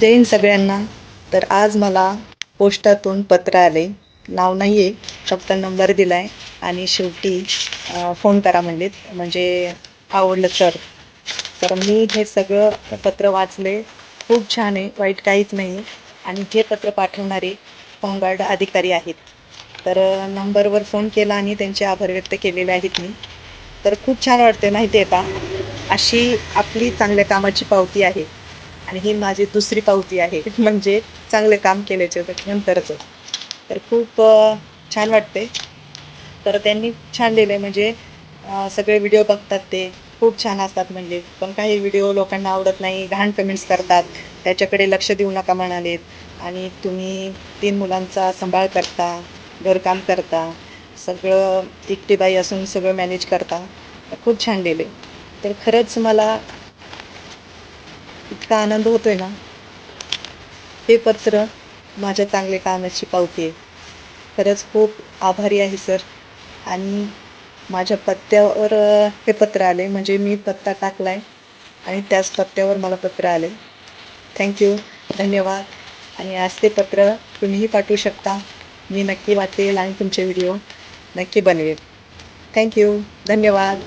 जय हिंद सगळ्यांना. तर आज मला पोस्टातून पत्र आले. नाव नाही आहे, फक्त नंबर दिला आहे आणि शेवटी फोन करा म्हणलेत, म्हणजे आवडलं तर. तर मी हे सगळं पत्र वाचले. खूप छान आहे, वाईट काहीच नाही आहे. आणि हे पत्र पाठवणारे होमगार्ड अधिकारी आहेत. तर नंबरवर फोन केला आणि त्यांचे आभार व्यक्त केलेले आहेत मी. तर खूप छान वाटते माहिती आहे का, अशी आपली चांगल्या कामाची पावती आहे. आणि ही माझी दुसरी पावती आहे म्हणजे चांगले काम केल्याच्या नंतरच. तर खूप छान वाटते. तर त्यांनी छान लिहिलंय, म्हणजे सगळे व्हिडिओ बघतात ते खूप छान असतात म्हणजे. पण काही व्हिडिओ लोकांना आवडत नाही, घाण कमेंट्स करतात, त्याच्याकडे लक्ष देऊ नका म्हणालेत. आणि तुम्ही 3 मुलांचा सांभाळ करता, घरकाम करता, सगळं एकटी असून सगळं मॅनेज करता. खूप छान लिहिले. तर खरंच मला इतका आनंद होतोय ना. हे पत्र माझ्या चांगल्या कामाची पावती आहे. खरंच खूप आभारी आहे सर. आणि माझ्या पत्त्यावर हे पत्र आले, म्हणजे मी पत्ता टाकलाय आणि त्याच पत्त्यावर मला पत्र आले. थँक्यू, धन्यवाद. आणि आज ते पत्र तुम्हीही पाठवू शकता. मी नक्की वाचेल आणि तुमचे व्हिडिओ नक्की बनवेल. थँक्यू, धन्यवाद.